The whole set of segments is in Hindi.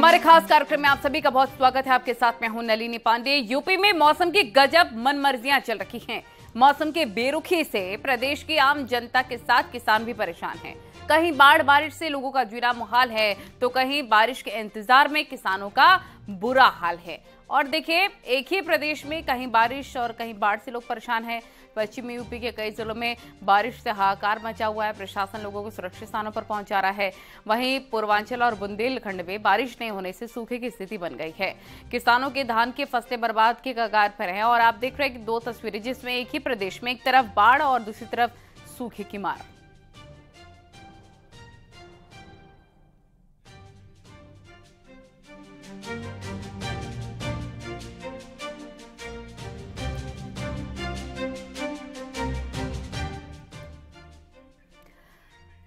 हमारे खास कार्यक्रम में आप सभी का बहुत स्वागत है। आपके साथ मैं हूं नलिनी पांडे। यूपी में मौसम की गजब मनमर्जियां चल रही हैं। मौसम के बेरुखी से प्रदेश की आम जनता के साथ किसान भी परेशान हैं। कहीं बाढ़ बारिश से लोगों का जीना मुहाल है, तो कहीं बारिश के इंतजार में किसानों का बुरा हाल है। और देखिए, एक ही प्रदेश में कहीं बारिश और कहीं बाढ़ से लोग परेशान हैं। पश्चिमी यूपी के कई जिलों में बारिश से हाहाकार मचा हुआ है। प्रशासन लोगों को सुरक्षित स्थानों पर पहुंचा रहा है। वहीं पूर्वांचल और बुंदेलखंड में बारिश नहीं होने से सूखे की स्थिति बन गई है। किसानों के धान की फसलें बर्बाद के कगार पर हैं। और आप देख रहे हैं कि दो तस्वीरें, जिसमें एक ही प्रदेश में एक तरफ बाढ़ और दूसरी तरफ सूखे की मार।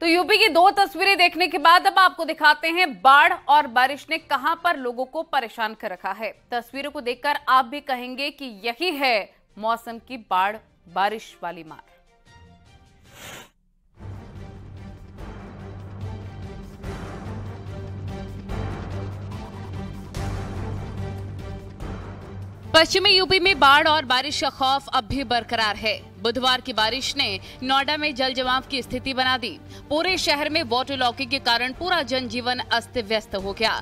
तो यूपी की दो तस्वीरें देखने के बाद अब आपको दिखाते हैं बाढ़ और बारिश ने कहां पर लोगों को परेशान कर रखा है। तस्वीरों को देखकर आप भी कहेंगे कि यही है मौसम की बाढ़ बारिश वाली मार। पश्चिमी यूपी में बाढ़ और बारिश का खौफ अब भी बरकरार है। बुधवार की बारिश ने नोएडा में जल जमाव की स्थिति बना दी। पूरे शहर में वाटर लॉकिंग के कारण पूरा जनजीवन अस्त व्यस्त हो गया।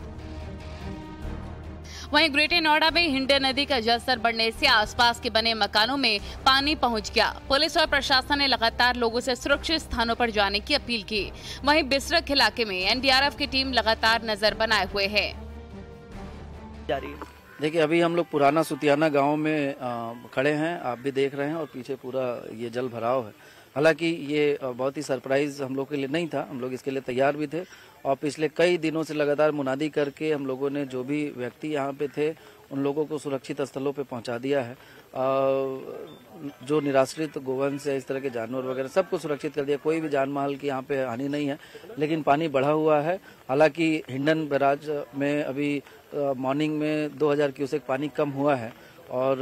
वहीं ग्रेटर नोएडा में हिंडन नदी का जलस्तर बढ़ने से आसपास के बने मकानों में पानी पहुंच गया। पुलिस और प्रशासन ने लगातार लोगों से सुरक्षित स्थानों पर जाने की अपील की। वहीं बिसरख इलाके में एनडीआरएफ की टीम लगातार नजर बनाए हुए है। देखिए, अभी हम लोग पुराना सुतियाना गांव में खड़े हैं। आप भी देख रहे हैं और पीछे पूरा ये जल भराव है। हालांकि ये बहुत ही सरप्राइज हम लोग के लिए नहीं था। हम लोग इसके लिए तैयार भी थे और पिछले कई दिनों से लगातार मुनादी करके हम लोगों ने जो भी व्यक्ति यहाँ पे थे उन लोगों को सुरक्षित स्थलों पे पहुंचा दिया है। जो निराश्रित गोवंश है, इस तरह के जानवर वगैरह सबको सुरक्षित कर दिया। कोई भी जान माल की यहाँ पे हानि नहीं है, लेकिन पानी बढ़ा हुआ है। हालांकि हिंडन बैराज में अभी मॉर्निंग में 2000 क्यूसेक पानी कम हुआ है और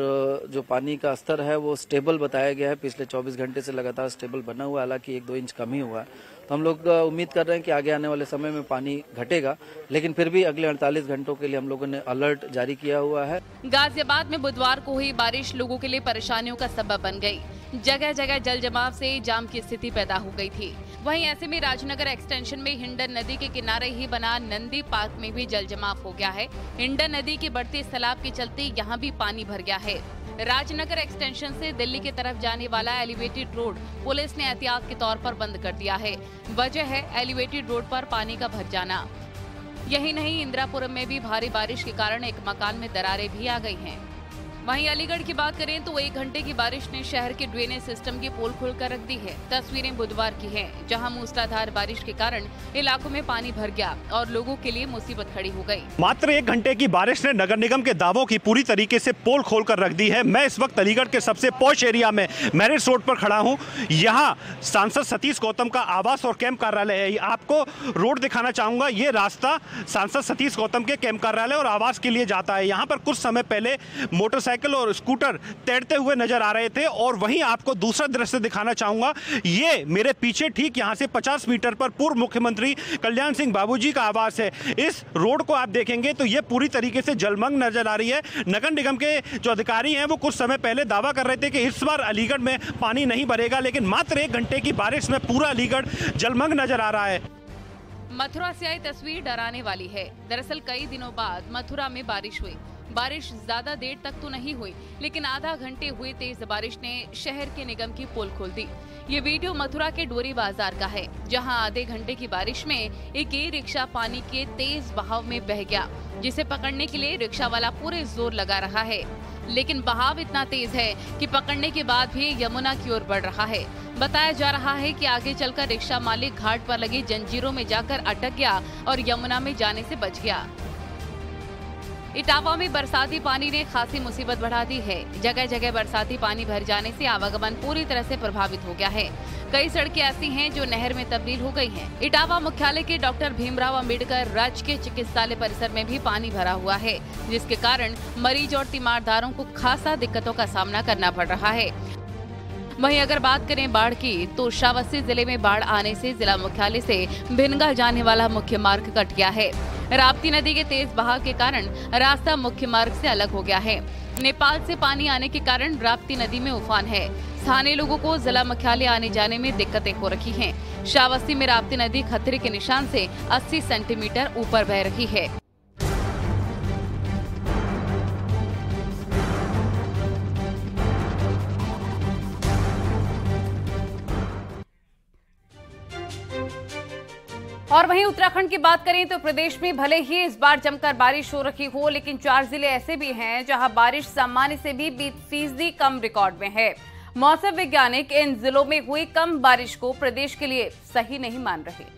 जो पानी का स्तर है वो स्टेबल बताया गया है। पिछले 24 घंटे से लगातार स्टेबल बना हुआ है। हालांकि 1-2 इंच कम ही हुआ है। तो हम लोग उम्मीद कर रहे हैं कि आगे आने वाले समय में पानी घटेगा, लेकिन फिर भी अगले 48 घंटों के लिए हम लोगों ने अलर्ट जारी किया हुआ है। गाजियाबाद में बुधवार को हुई बारिश लोगों के लिए परेशानियों का सबब बन गई। जगह जगह जल जमाव से जाम की स्थिति पैदा हो गई थी। वहीं ऐसे में राजनगर एक्सटेंशन में हिंडन नदी के किनारे ही बना नंदी पार्क में भी जल जमाव हो गया है। हिंडन नदी के बढ़ते सैलाब के चलते यहाँ भी पानी भर गया है। राजनगर एक्सटेंशन से दिल्ली की तरफ जाने वाला एलिवेटेड रोड पुलिस ने एहतियात के तौर पर बंद कर दिया है। वजह है एलिवेटेड रोड पर पानी का भर जाना। यही नहीं, इंदिरापुरम में भी भारी बारिश के कारण एक मकान में दरारें भी आ गई हैं। वहीं अलीगढ़ की बात करें तो 1 घंटे की बारिश ने शहर के ड्रेनेज सिस्टम की पोल खोलकर रख दी है। तस्वीरें बुधवार की हैं, जहां मूसलाधार बारिश के कारण इलाकों में पानी भर गया और लोगों के लिए मुसीबत खड़ी हो गई। मात्र 1 घंटे की बारिश ने नगर निगम के दावों की पूरी तरीके से पोल खोलकर रख दी है। मैं इस वक्त अलीगढ़ के सबसे पॉश एरिया में मैरिज रोड पर खड़ा हूँ। यहाँ सांसद सतीश गौतम का आवास और कैंप कार्यालय है। आपको रोड दिखाना चाहूंगा। ये रास्ता सांसद सतीश गौतम के कैंप कार्यालय और आवास के लिए जाता है। यहाँ पर कुछ समय पहले मोटरसाइकिल और स्कूटर तैरते हुए नजर आ रहे थे। और वहीं आपको दूसरा दृश्य दिखाना चाहूंगा। ये मेरे पीछे ठीक यहाँ से 50 मीटर पर पूर्व मुख्यमंत्री कल्याण सिंह बाबूजी का आवास है। इस रोड को आप देखेंगे तो ये पूरी तरीके से जलमग्न नजर आ रही है। नगर निगम के जो अधिकारी हैं वो कुछ समय पहले दावा कर रहे थे कि इस बार अलीगढ़ में पानी नहीं भरेगा, लेकिन मात्र 1 घंटे की बारिश में पूरा अलीगढ़ जलमग्न नजर आ रहा है। मथुरा से आई तस्वीर डराने वाली है। दरअसल कई दिनों बाद मथुरा में बारिश हुई। बारिश ज्यादा देर तक तो नहीं हुई, लेकिन आधा घंटे हुई तेज बारिश ने शहर के निगम की पोल खोल दी। ये वीडियो मथुरा के डोरी बाजार का है, जहां आधे घंटे की बारिश में एक ई-रिक्शा पानी के तेज बहाव में बह गया, जिसे पकड़ने के लिए रिक्शा वाला पूरे जोर लगा रहा है। लेकिन बहाव इतना तेज है कि पकड़ने के बाद भी यमुना की ओर बढ़ रहा है। बताया जा रहा है कि आगे चलकर रिक्शा मालिक घाट पर लगी जंजीरों में जाकर अटक गया और यमुना में जाने से बच गया। इटावा में बरसाती पानी ने खासी मुसीबत बढ़ा दी है। जगह जगह बरसाती पानी भर जाने से आवागमन पूरी तरह से प्रभावित हो गया है। कई सड़कें ऐसी हैं जो नहर में तब्दील हो गई हैं। इटावा मुख्यालय के डॉक्टर भीमराव अंबेडकर राजकीय चिकित्सालय परिसर में भी पानी भरा हुआ है, जिसके कारण मरीज और तीमारदारों को खासा दिक्कतों का सामना करना पड़ रहा है। वहीं अगर बात करें बाढ़ की, तो श्रावस्ती जिले में बाढ़ आने से जिला मुख्यालय से भिनगा जाने वाला मुख्य मार्ग कट गया है। राप्ती नदी के तेज बहाव के कारण रास्ता मुख्य मार्ग से अलग हो गया है। नेपाल से पानी आने के कारण राप्ती नदी में उफान है। स्थानीय लोगों को जिला मुख्यालय आने जाने में दिक्कतें हो रही हैं। श्रावस्ती में राप्ती नदी खतरे के निशान से 80 सेंटीमीटर ऊपर बह रही है। और वहीं उत्तराखंड की बात करें तो प्रदेश में भले ही इस बार जमकर बारिश हो रही हो, लेकिन 4 जिले ऐसे भी हैं जहां बारिश सामान्य से भी 20% कम रिकॉर्ड में है। मौसम वैज्ञानिक इन जिलों में हुई कम बारिश को प्रदेश के लिए सही नहीं मान रहे।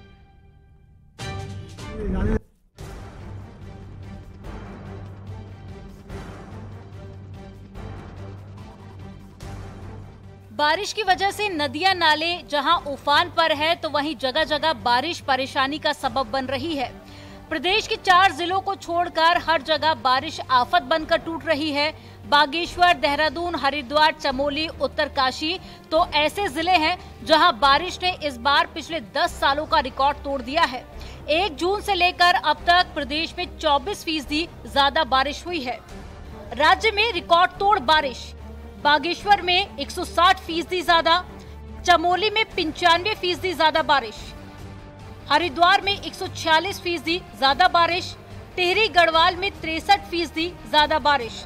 बारिश की वजह से नदियां नाले जहां उफान पर है, तो वहीं जगह जगह बारिश परेशानी का सबब बन रही है। प्रदेश के 4 जिलों को छोड़कर हर जगह बारिश आफत बनकर टूट रही है। बागेश्वर, देहरादून, हरिद्वार, चमोली, उत्तरकाशी तो ऐसे जिले हैं जहां बारिश ने इस बार पिछले 10 सालों का रिकॉर्ड तोड़ दिया है। 1 जून से लेकर अब तक प्रदेश में 24% ज्यादा बारिश हुई है। राज्य में रिकॉर्ड तोड़ बारिश, बागेश्वर में 160% ज्यादा, चमोली में 95% ज्यादा बारिश, हरिद्वार में 146% ज्यादा बारिश, टिहरी गढ़वाल में 63% ज्यादा बारिश,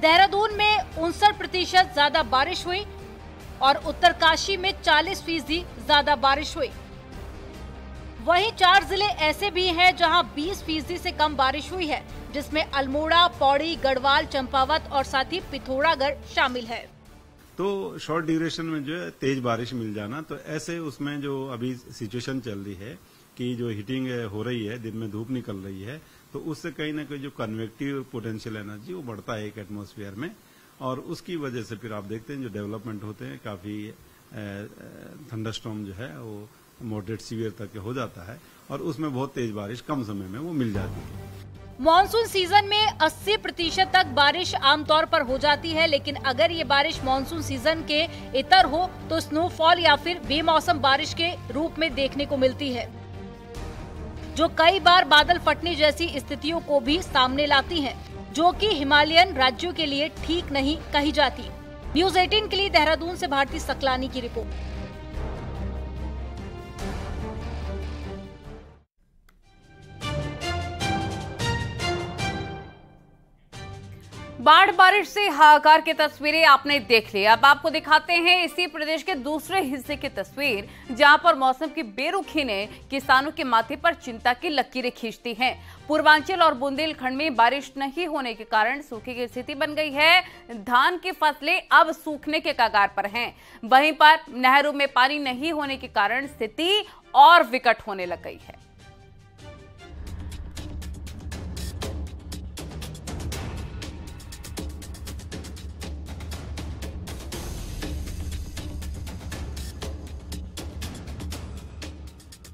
देहरादून में 59% ज्यादा बारिश हुई और उत्तरकाशी में 40% ज्यादा बारिश हुई। वहीं 4 जिले ऐसे भी हैं जहां 20% से कम बारिश हुई है, जिसमें अल्मोड़ा, पौड़ी, गढ़वाल, चंपावत और साथ ही पिथौरागढ़ शामिल है। तो शॉर्ट ड्यूरेशन में जो है तेज बारिश मिल जाना, तो ऐसे उसमें जो अभी सिचुएशन चल रही है कि जो हीटिंग हो रही है, दिन में धूप निकल रही है, तो उससे कहीं ना कहीं जो कन्वेक्टिव पोटेंशियल एनर्जी वो बढ़ता है एक एटमॉस्फेयर में, और उसकी वजह से फिर आप देखते हैं जो डेवलपमेंट होते हैं, काफी थंडरस्टॉर्म जो है वो मॉडरेट सीवियर तक हो जाता है, और उसमें बहुत तेज बारिश कम समय में वो मिल जाती है। मॉनसून सीजन में 80% तक बारिश आमतौर पर हो जाती है, लेकिन अगर ये बारिश मॉनसून सीजन के इतर हो तो स्नोफॉल या फिर बेमौसम बारिश के रूप में देखने को मिलती है, जो कई बार बादल फटने जैसी स्थितियों को भी सामने लाती है, जो कि हिमालयन राज्यों के लिए ठीक नहीं कही जाती। न्यूज़ 18 के लिए देहरादून से भारती सकलानी की रिपोर्ट। बाढ़ बारिश से हाहाकार की तस्वीरें आपने देख ली। अब आपको दिखाते हैं इसी प्रदेश के दूसरे हिस्से की तस्वीर, जहां पर मौसम की बेरुखी ने किसानों के माथे पर चिंता की लकीरें खींचती हैं। पूर्वांचल और बुंदेलखंड में बारिश नहीं होने के कारण सूखे की स्थिति बन गई है। धान की फसलें अब सूखने के कगार पर हैं। वहीं पर नहरों में पानी नहीं होने के कारण स्थिति और विकट होने लग गई है।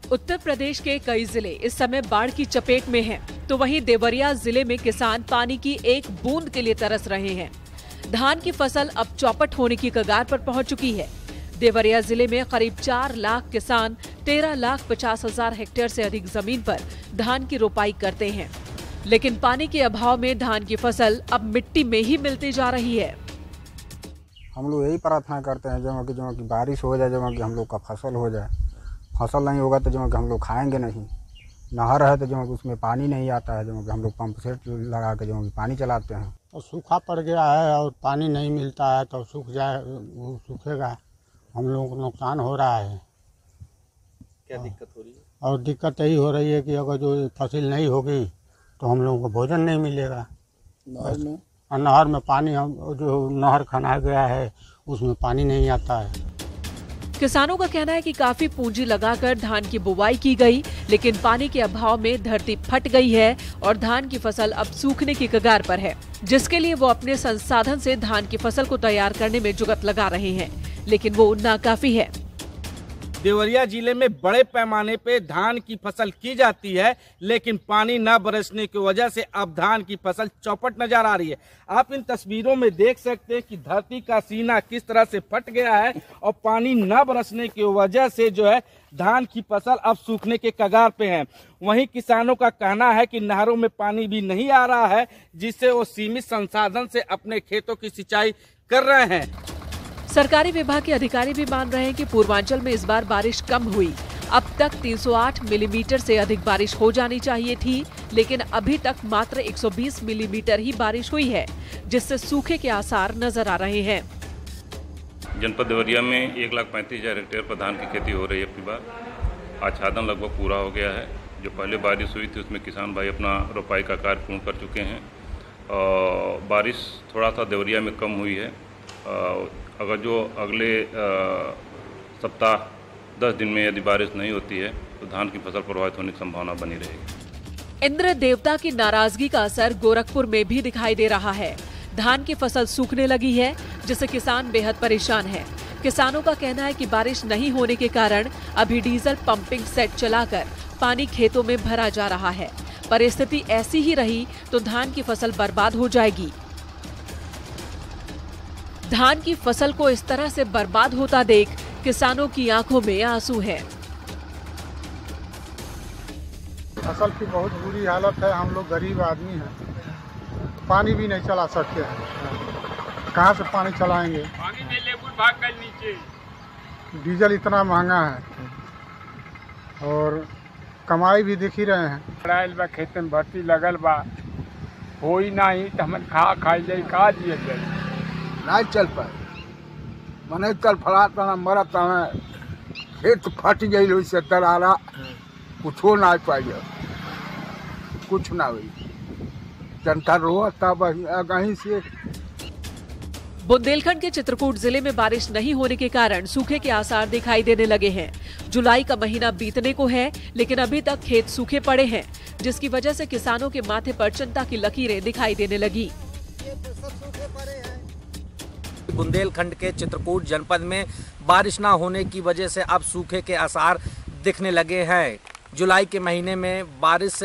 उत्तर प्रदेश के कई जिले इस समय बाढ़ की चपेट में हैं, तो वहीं देवरिया जिले में किसान पानी की एक बूंद के लिए तरस रहे हैं। धान की फसल अब चौपट होने की कगार पर पहुंच चुकी है। देवरिया जिले में करीब 4 लाख किसान 13,50,000 हेक्टेयर से अधिक जमीन पर धान की रोपाई करते हैं, लेकिन पानी के अभाव में धान की फसल अब मिट्टी में ही मिलती जा रही है। हम लोग यही प्रार्थना करते हैं जो कि बारिश हो जाए, जो कि हम लोग का फसल हो जाए। फसल नहीं होगा तो जो कि हम लोग खाएंगे नहीं। नहर है तो जो कि उसमें पानी नहीं आता है, जो कि हम लोग पंप सेट लगा के जो कि पानी चलाते हैं। तो सूखा पड़ गया है और पानी नहीं मिलता है, तो सूख जाए, वो सूखेगा, हम लोगों को नुकसान हो रहा है। क्या दिक्कत हो रही है? और दिक्कत यही हो रही है कि अगर जो फसल नहीं होगी तो हम लोगों को भोजन नहीं मिलेगा। नहर में पानी, हम जो नहर खना गया है उसमें पानी नहीं आता है। किसानों का कहना है कि काफी पूंजी लगाकर धान की बुवाई की गई, लेकिन पानी के अभाव में धरती फट गई है और धान की फसल अब सूखने की कगार पर है, जिसके लिए वो अपने संसाधन से धान की फसल को तैयार करने में जुगत लगा रहे हैं, लेकिन वो नाकाफी है। देवरिया जिले में बड़े पैमाने पे धान की फसल की जाती है, लेकिन पानी न बरसने की वजह से अब धान की फसल चौपट नजर आ रही है। आप इन तस्वीरों में देख सकते हैं कि धरती का सीना किस तरह से फट गया है और पानी न बरसने की वजह से जो है धान की फसल अब सूखने के कगार पे है। वहीं किसानों का कहना है कि नहरों में पानी भी नहीं आ रहा है, जिससे वो सीमित संसाधन से अपने खेतों की सिंचाई कर रहे हैं। सरकारी विभाग के अधिकारी भी मान रहे हैं कि पूर्वांचल में इस बार बारिश कम हुई। अब तक 308 मिलीमीटर से अधिक बारिश हो जानी चाहिए थी, लेकिन अभी तक मात्र 120 मिलीमीटर ही बारिश हुई है, जिससे सूखे के आसार नजर आ रहे हैं। जनपद देवरिया में 1,35,000 हेक्टेयर पर धान की खेती हो रही है। अपनी बार आच्छादन लगभग पूरा हो गया है। जो पहले बारिश हुई थी उसमें किसान भाई अपना रोपाई का कार्य पूर्ण कर चुके हैं। बारिश थोड़ा सा देवरिया में कम हुई है। अगर जो अगले सप्ताह 10 दिन में यदि बारिश नहीं होती है तो धान की फसल प्रभावित होने की संभावना बनी रहेगी। इंद्र देवता की नाराजगी का असर गोरखपुर में भी दिखाई दे रहा है। धान की फसल सूखने लगी है, जिससे किसान बेहद परेशान हैं। किसानों का कहना है कि बारिश नहीं होने के कारण अभी डीजल पंपिंग सेट चलाकर पानी खेतों में भरा जा रहा है। परिस्थिति ऐसी ही रही तो धान की फसल बर्बाद हो जाएगी। धान की फसल को इस तरह से बर्बाद होता देख किसानों की आंखों में आंसू है। फसल की बहुत बुरी हालत है। हम लोग गरीब आदमी हैं, पानी भी नहीं चला सकते हैं। कहाँ से पानी चलाएंगे? पानी में लेबुल भाग गए नीचे। डीजल इतना महंगा है और कमाई भी दिख ही रहे हैं। खेत में भर्ती लगल बा, हो ही नहीं तो हम खाई जाए, का दिए जाए नहीं चल पाए। मने कल फलाता ना मरत खेत फट गई से दरारा कुछ हो ना पाए, कुछ ना हुई। जनता रोता कहीं से। बुंदेलखंड के चित्रकूट जिले में बारिश नहीं होने के कारण सूखे के आसार दिखाई देने लगे हैं। जुलाई का महीना बीतने को है, लेकिन अभी तक खेत सूखे पड़े हैं, जिसकी वजह से किसानों के माथे पर चिंता की लकीरें दिखाई देने लगी। बुंदेलखंड के चित्रकूट जनपद में बारिश न होने की वजह से अब सूखे के आसार दिखने लगे हैं। जुलाई के महीने में बारिश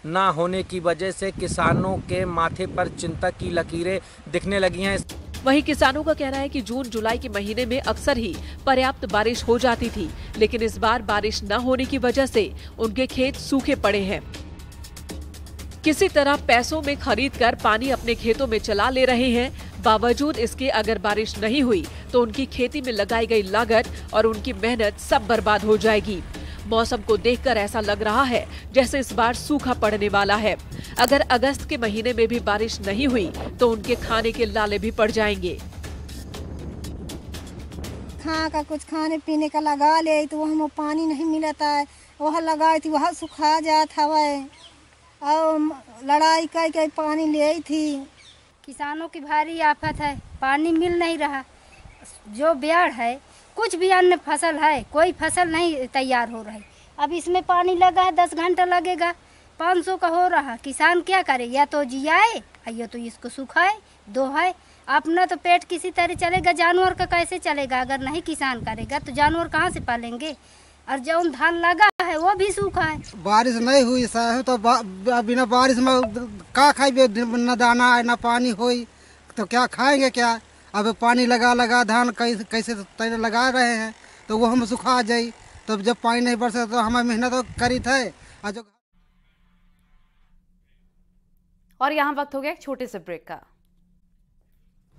न होने की वजह से किसानों के माथे पर चिंता की लकीरें दिखने लगी हैं। वहीं किसानों का कहना है कि जून जुलाई के महीने में अक्सर ही पर्याप्त बारिश हो जाती थी, लेकिन इस बार बारिश न होने की वजह से उनके खेत सूखे पड़े हैं। किसी तरह पैसों में खरीदकर पानी अपने खेतों में चला ले रहे हैं। बावजूद इसके अगर बारिश नहीं हुई तो उनकी खेती में लगाई गई लागत और उनकी मेहनत सब बर्बाद हो जाएगी। मौसम को देखकर ऐसा लग रहा है जैसे इस बार सूखा पड़ने वाला है। अगर अगस्त के महीने में भी बारिश नहीं हुई तो उनके खाने के लाले भी पड़ जाएंगे। का कुछ खाने पीने का लगा ले तो वहाँ पानी नहीं मिलता है, वहाँ लगाई थी वहाँ सुखा जाता है और लड़ाई कर पानी ले थी। किसानों की भारी आफत है, पानी मिल नहीं रहा। जो ब्याड़ है, कुछ भी अन्य फसल है, कोई फसल नहीं तैयार हो रही। अब इसमें पानी लगा है, 10 घंटा लगेगा, 500 का हो रहा। किसान क्या करे? या तो जियाए या तो इसको सुखाए, दोहाए। अपना तो पेट किसी तरह चलेगा, जानवर का कैसे चलेगा? अगर नहीं किसान करेगा तो जानवर कहाँ से पालेंगे? और जो धान लगा है वो भी सूखा है। बारिश नहीं हुई तो बिना बारिश में का खाएंगे? न दाना न पानी होई तो क्या खाएंगे? क्या अब पानी लगा धान कैसे लगा रहे हैं तो वो हम सुखा जाये। तो जब पानी नहीं बरसे तो हमें मेहनत तो करी थे। और यहाँ वक्त हो गया एक छोटे से ब्रेक का।